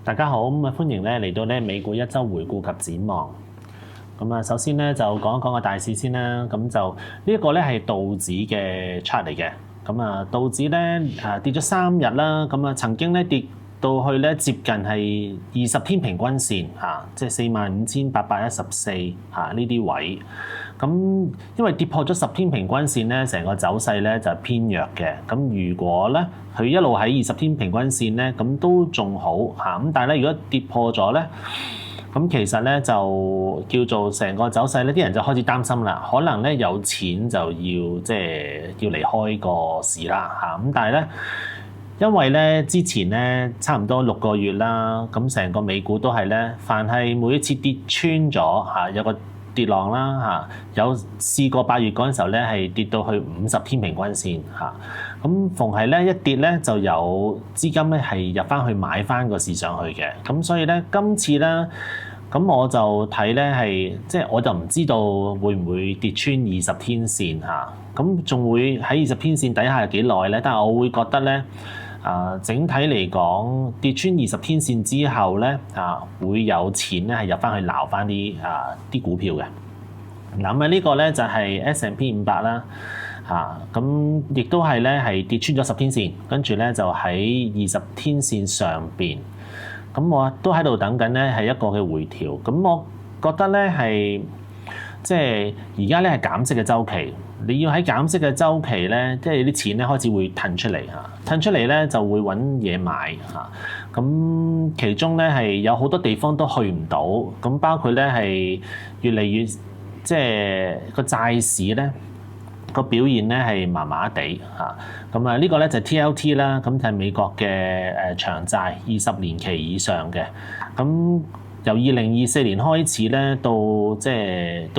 大家好，歡迎咧嚟到咧美股一周回顧及展望。首先咧就講一講個大市先啦。咁就呢一個咧係道指嘅 chart 嚟嘅。道指咧跌咗3日啦。曾經咧跌到去咧接近係20天平均線即係45,814呢啲位。因為跌破咗10天平均線咧，成個走勢咧就偏弱嘅。如果咧佢一路喺20天平均線咧，咁都仲好但係咧如果跌破咗咧，咁其實咧就叫做成個走勢咧，啲人就開始擔心啦。可能咧有錢就要要離開個市啦但係咧，因為咧之前咧差唔多6個月啦，咁成個美股都係咧，凡係每一次跌穿咗有個跌浪啦有試過8月嗰陣時候咧係跌到去50天平均線咁逢係咧一跌咧就有資金咧係入翻去買翻個市上去嘅。咁所以咧今次咧咁我就睇咧係我就唔知道會唔會跌穿20天線咁仲會喺20天線底下幾耐咧？但係我會覺得咧整體嚟講跌穿20天線之後咧會有錢咧係入翻去撈翻啲股票嘅。呢個咧就係 S&P 500啦咁亦都係咧係跌穿咗10天線，跟住咧就喺20天線上邊。咁我都喺度等緊咧係一個嘅回調。咁我覺得咧係而家咧係減息嘅週期。你要喺減息嘅週期咧，啲錢咧開始會褪出嚟褪出嚟咧就會揾嘢買咁其中咧係有好多地方都去唔到，咁包括咧係越嚟越個債市咧個表現咧係麻麻地呢個咧就係 TLT 啦，咁就係美國嘅長債20年期以上嘅。由2024年開始咧，到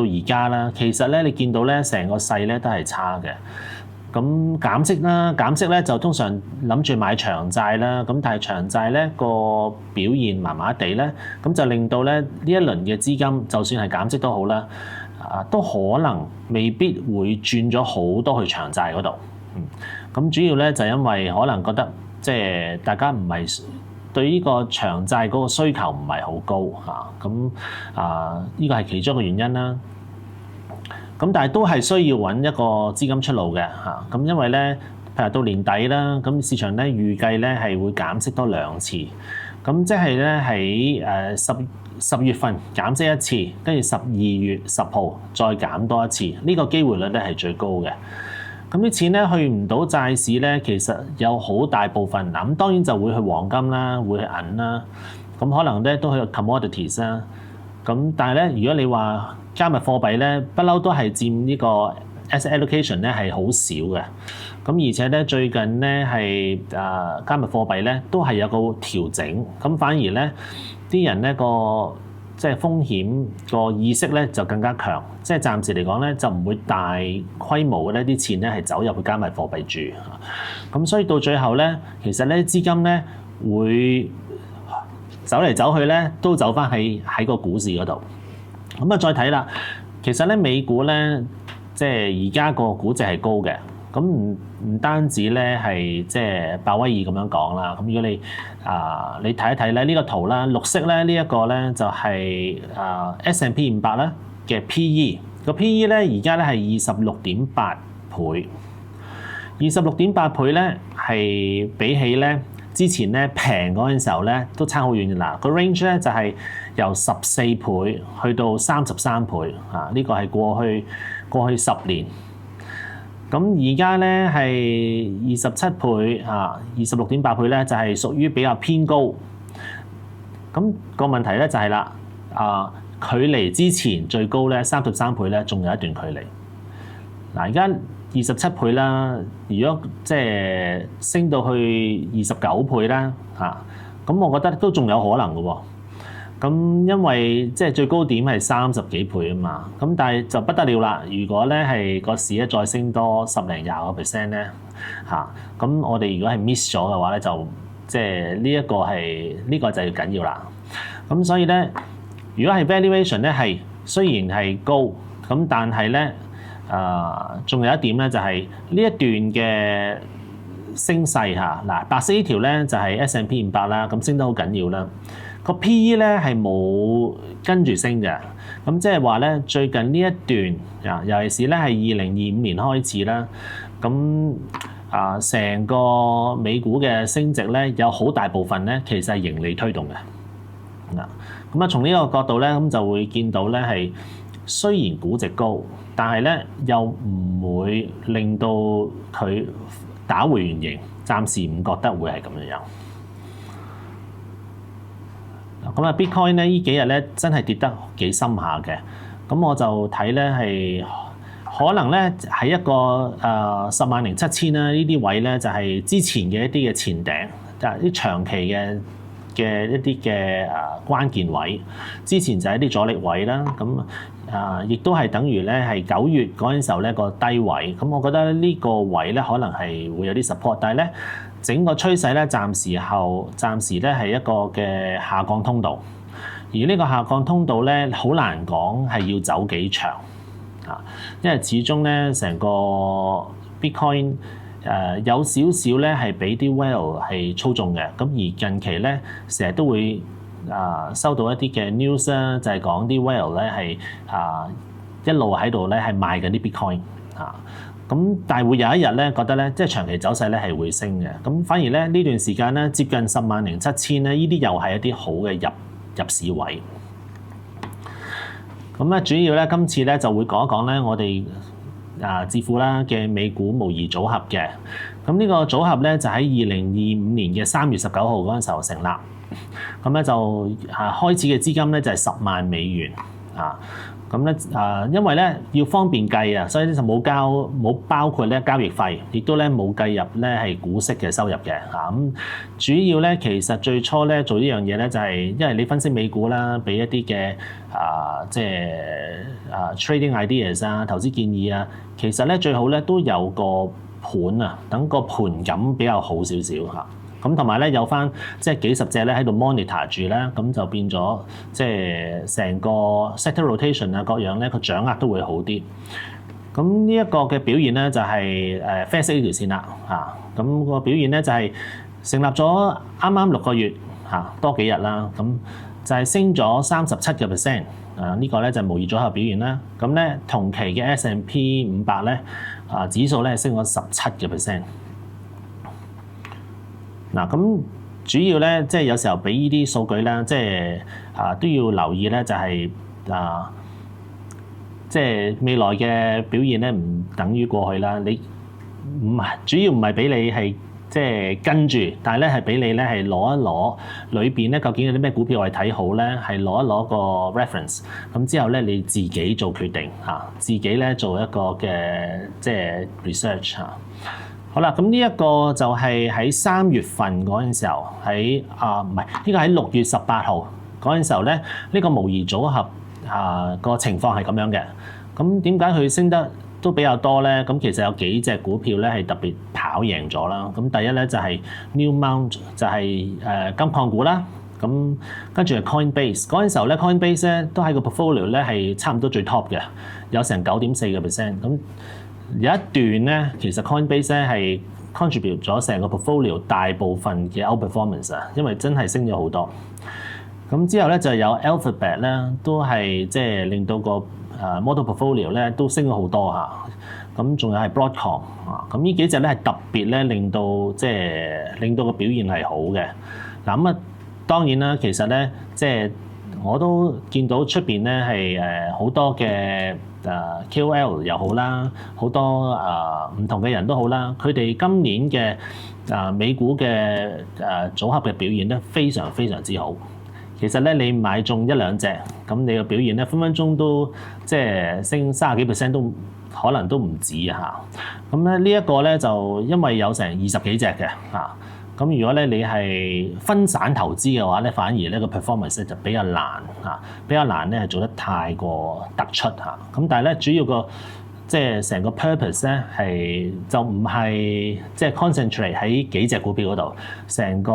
而家啦，其實咧你見到咧成個勢咧都係差嘅。咁減息咧就通常諗住買長債啦，咁但係長債咧個表現麻麻地咧，咁就令到咧呢一輪嘅資金就算係減息都好啦，都可能未必會轉咗好多去長債嗰度。咁主要咧就因為可能覺得大家唔係對呢個長債嗰個需求唔係好高呢個係其中嘅原因啦。咁但係都係需要揾一個資金出路嘅因為咧，譬如到年底啦，咁市場咧預計咧係會減息多2次。咁即係咧喺十月份減息1次，跟住12月10號再減多1次，呢個機會率咧係最高嘅。咁啲錢咧去唔到債市咧，其實有好大部分咁當然就會去黃金啦，會去銀啦，咁可能咧都去 commodities 啦。咁但係咧，如果你話加密貨幣咧，不嬲都係佔呢個 asset allocation 咧係好少嘅。咁而且咧最近咧係加密貨幣咧都係有個調整，咁反而咧啲人咧個風險個意識咧就更加強，暫時嚟講咧就唔會大規模嘅呢啲錢咧係走入去加密貨幣住。咁所以到最後咧，其實咧資金咧會走嚟走去咧都走翻喺個股市嗰度。再睇啦，其實咧美股咧而家個估值係高嘅。咁唔單止咧係鮑威爾咁樣講啦。咁如果你睇一睇咧呢個圖啦，綠色咧呢一個咧就係S&P 500啦嘅 PE。個 PE 咧而家咧係26.8倍，26.8倍咧係比起咧之前咧平嗰陣時候咧都差好遠啦。個 range 咧就係由14倍去到33倍呢個係過去10年。咁而家咧係27倍26.8倍咧就係屬於比較偏高。咁個問題咧就係啦，距離之前最高咧33倍咧仲有一段距離。而家27倍啦，如果升到去29倍啦咁我覺得都仲有可能嘅喎。咁因為最高點係30幾倍啊嘛，咁但係就不得了啦。如果咧係個市咧再升多10零20% 咧咁我哋如果係 miss 咗嘅話咧，就呢個就要緊要啦。咁所以咧，如果係 valuation 咧係雖然係高，咁但係咧仲有一點咧就係呢一段嘅升勢嚇。嗱，白色呢條咧就係 S&P 500啦，咁升得好緊要啦。個 PE 咧係冇跟住升嘅，咁即係話咧最近呢一段啊，尤其是咧係2025年開始啦，咁成個美股嘅升值咧有好大部分咧其實係盈利推動嘅。咁從呢個角度咧，咁就會見到咧係雖然估值高，但係咧又唔會令到佢打回原形，暫時唔覺得會係咁樣。咁啊 Bitcoin 咧呢幾日咧真係跌得幾深下嘅，咁我就睇咧係可能咧喺一個107000啦，呢啲位咧就係之前嘅一啲嘅前頂，就係啲長期嘅一啲嘅關鍵位，之前就係一啲阻力位啦，咁亦都係等於咧係9月嗰陣時候咧個低位，咁我覺得呢個位咧可能係會有啲 support， 但係咧整個趨勢咧暫時咧係一個嘅下降通道，而呢個下降通道咧好難講係要走幾長因為始終咧成個 Bitcoin有少少咧係俾啲 whale 係操縱嘅，咁而近期咧成日都會收到一啲嘅 news 啦，就係講啲 whale 咧係一路喺度咧係賣緊啲 Bitcoin 咁但係會有一日咧覺得咧即係長期走勢咧係會升嘅，咁反而咧呢段時間咧接近107000咧，呢啲又係一啲好嘅入市位。咁咧主要咧今次咧就會講一講咧我哋智庫啦嘅美股模擬組合嘅，咁呢個組合咧就喺2025年嘅3月19號嗰陣時候成立，咁咧就開始嘅資金咧就係10萬美元咁咧因為咧要方便計啊，所以咧就冇包括咧交易費，亦都咧冇計入咧係股息嘅收入嘅咁主要咧其實最初咧做呢樣嘢咧就係因為你分析美股啦，俾一啲嘅即係trading ideas 投資建議啊，其實咧最好咧都有個盤等個盤感比較好少少咁同埋咧有翻即係幾十隻咧喺度 monitor 住咧，咁就變咗即係成個 sector rotation各樣咧個掌握都會好啲。咁呢一個嘅表現咧就係啡色呢條線啦咁個表現咧就係成立咗啱啱6個月多幾日啦，咁就係升咗37%呢個咧就係模擬組合表現啦。咁咧同期嘅 S&P 500咧指數咧升咗17%。咁主要咧，即係有時候俾呢啲數據咧，即係都要留意咧，就係即係未來嘅表現咧，唔等於過去啦。你唔係主要唔係俾你係即係跟住，但係咧係俾你咧係攞一攞裏邊咧究竟有啲咩股票我係睇好咧，係攞一攞個 reference， 咁之後咧你自己做決定自己咧做一個嘅即係 research。好啦，咁呢一個就係喺3月份嗰陣時候，喺唔係呢個喺6月18號嗰陣時候咧，呢個模擬組合個情況係咁樣嘅。咁點解佢升得都比較多咧？咁其實有幾隻股票咧係特別跑贏咗啦。咁第一咧就係 Newmont， 就係金礦股啦。咁跟住係 Coinbase 嗰陣時候咧 ，Coinbase 咧都喺個 portfolio 咧係差唔多最 top 嘅，有成9.4%。咁有一段咧，其實 Coinbase 咧係 contribute 咗成個 portfolio 大部分嘅 outperformance 因為真係升咗好多。咁之後咧就有 Alphabet 咧，都係即係令到個model portfolio 咧都升咗好多咁仲有係 Broadcom 咁呢幾隻咧係特別咧令到個表現係好嘅。咁當然啦，其實咧即係我都見到出邊咧係好多嘅。KOL 又好啦，好多唔同嘅人都好啦，佢哋今年嘅美股嘅組合嘅表現咧非常非常之好。其實咧你買中一兩隻，咁你嘅表現咧分分鐘都即係升30幾%都可能都唔止咁咧呢一個咧就因為有成20幾隻嘅咁如果咧你係分散投資嘅話咧，反而咧個 performance 就比較難咧係做得太過突出咁但係咧主要個即係成個 purpose 咧係就唔係即係 concentrate 喺幾隻股票嗰度，成個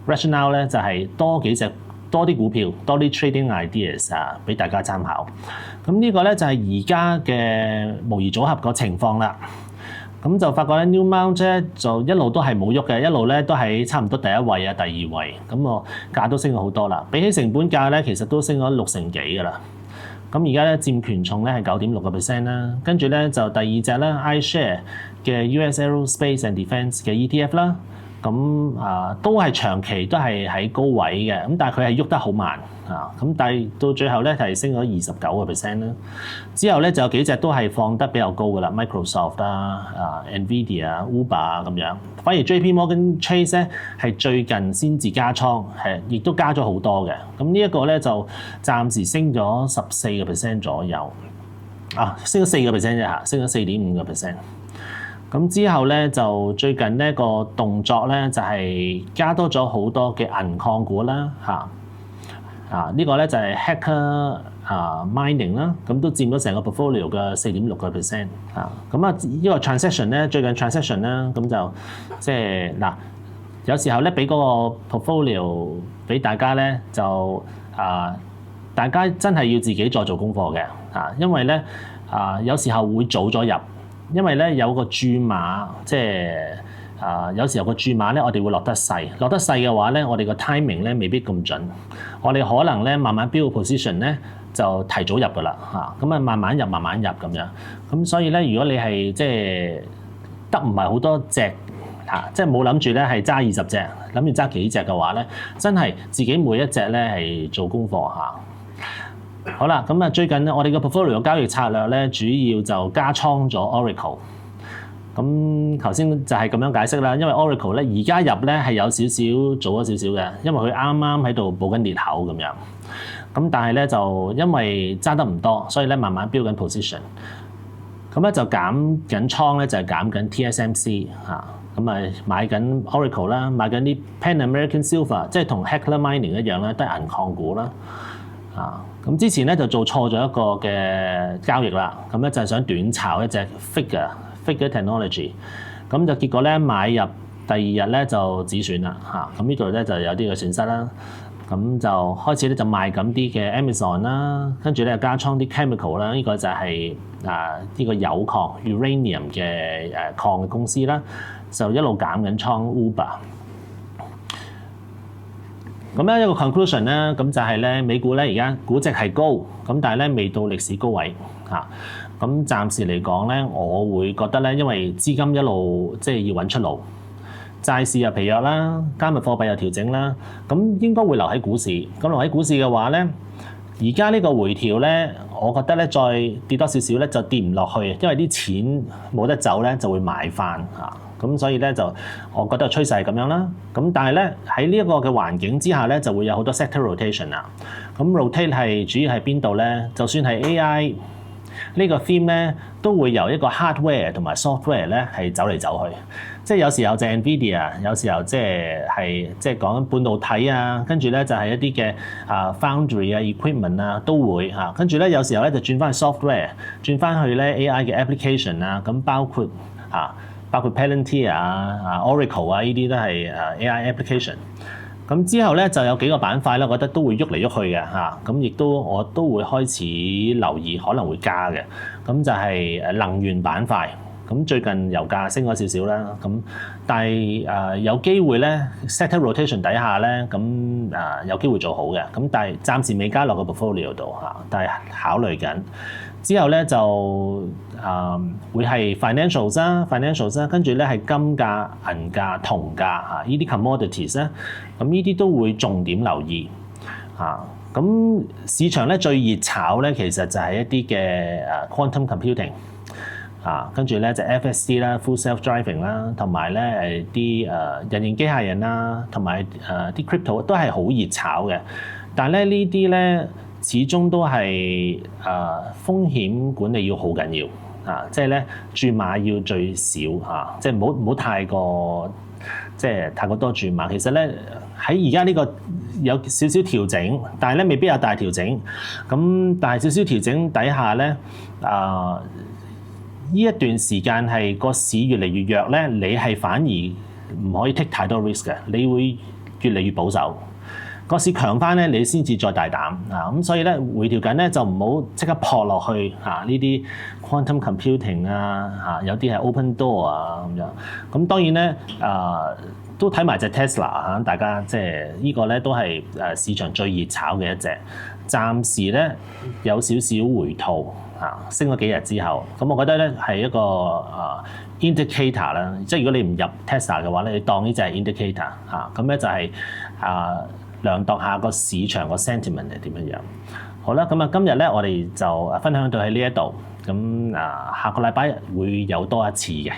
rationale 咧就係多啲股票，多啲 trading ideas 俾大家參考。咁呢個咧就係而家嘅模擬組合個情況啦。咁就發覺咧 New Mount 咧就一路都係冇喐嘅，一路咧都喺差唔多第一位啊、第二位，咁個價都升咗好多啦。比起成本價咧，其實都升咗60%幾㗎啦。咁而家咧佔權重咧係9.6% 啦，跟住咧就第二隻啦 iShare 嘅 US Aerospace and Defence 嘅 ETF 啦，咁都係長期都係喺高位嘅，咁但係佢係喐得好慢啊，咁但係到最後咧係升咗29%啦。之後咧就有幾隻都係放得比較高㗎啦 ，Microsoft 啦、Nvidia、Uber 啊咁樣。反而 JP Morgan Chase 咧係最近先至加倉，亦都加咗好多嘅。咁呢一個咧就暫時升咗14% 左右，升咗4%啫嚇，升咗4.5%。咁之後咧就最近呢個動作咧就係加多咗好多嘅銀礦股啦嚇，呢個咧就係 Hacker Mining 啦，咁都佔咗成個 portfolio 嘅4.6% 啊。咁呢個 transaction 咧最近 transaction 啦，咁就即係嗱，有時候咧俾嗰個 portfolio 俾大家咧就大家真係要自己再做功課嘅因為咧有時候會早咗入。因為咧有個注碼，即係有時候個注碼咧，我哋會落得細嘅話咧，我哋個 timing 咧未必咁準，我哋可能咧慢慢 build position 咧就提早入㗎啦咁啊慢慢入咁樣，咁所以咧如果你係即係得唔係好多隻即係冇諗住咧係揸20隻，諗住揸幾隻嘅話咧，真係自己每一隻咧係做功課好啦，咁啊最近咧，我哋嘅 portfolio 嘅交易策略咧，主要就加倉咗 Oracle。咁頭先就係咁樣解釋啦，因為 Oracle 咧而家入咧係有少少早咗少少嘅，因為佢啱啱喺度補緊裂口咁樣。咁但係咧就因為揸得唔多，所以咧慢慢標緊 position。咁咧就減緊倉咧就係減緊 TSMC 咁啊買緊 Oracle 啦，買緊啲 Pan American Silver， 即係同 Hacker Mining 一樣啦，都係銀礦股啦。咁之前咧就做錯咗一個嘅交易啦，咁咧就係想短炒一隻 Figure Technology， 咁就結果咧買入第二日咧就止損啦咁呢度咧就有啲嘅損失啦，咁就開始咧就賣緊啲嘅 Amazon 啦，跟住咧加倉啲 chemical 啦，呢個就係呢個鈾礦 uranium 嘅礦嘅公司啦，就一路減緊倉 Uber。咁咧一個 conclusion 咧，咁就係咧美股咧而家估值係高，咁但係咧未到歷史高位咁暫時嚟講咧，我會覺得咧，因為資金一路即係要揾出路，債市又疲弱啦，加密貨幣又調整啦，咁應該會留喺股市。咁留喺股市嘅話咧，而家呢個回調咧，我覺得咧再跌多少少咧就跌唔落去，因為啲錢冇得走咧就會買翻咁所以咧就我覺得趨勢係咁樣啦。咁但係咧喺呢一個嘅環境之下咧，就會有好多 sector rotation 啦。咁 rotate 係主要係邊度咧？就算係 AI 呢個 theme 咧，都會由一個 hardware 同埋 software 咧係走嚟走去。即係有時候就 Nvidia， 有時候即係講半導體啊，跟住咧就係一啲嘅foundry 啊、equipment 啊都會跟住咧有時候咧就轉翻去 software， 轉翻去咧 AI 嘅 application 啊，咁包括Palantir Oracle 啊，呢啲都係AI application。咁之後咧就有幾個板塊咧，我覺得都會喐嚟喐去嘅咁亦都我都會開始留意可能會加嘅。咁就係能源板塊。咁最近油價升咗少少啦，咁但係有機會咧 sector rotation 底下咧，咁有機會做好嘅。咁但係暫時未加落個 portfolio 度但係考慮緊。之後咧就會係 financials 啦，跟住咧係金價、銀價、銅價呢啲 commodities 咧，咁呢啲都會重點留意咁市場咧最熱炒咧，其實就係一啲嘅quantum computing 跟住咧就 FSD 啦、full self driving 啦，同埋咧啲人形機械人啦，同埋啲 crypto 都係好熱炒嘅。但係咧呢啲咧始終都係風險管理要好緊要即係咧注碼要最少即係唔好太過太過多注碼。其實咧喺而家呢個有少少調整，但係咧未必有大調整。咁但係少少調整底下咧呢一段時間係個市越嚟越弱咧，你係反而唔可以 take 太多 risk 嘅，你會越嚟越保守。個市強翻咧，你先至再大膽啊！咁所以咧回調緊咧就唔好即刻撲落去呢啲 quantum computing 有啲係 open door 咁樣。咁當然咧都睇埋隻 Tesla 大家即係呢個咧都係市場最熱炒嘅一隻。暫時咧有少少回吐升咗幾日之後，咁我覺得咧係一個indicator 啦。即係如果你唔入 Tesla 嘅話咧，你當呢隻係 indicator 咁咧就係量度下個市場個 sentiment 係點樣樣。好啦，咁今日咧我哋就分享到喺呢一度，咁下個禮拜會有多一次嘅。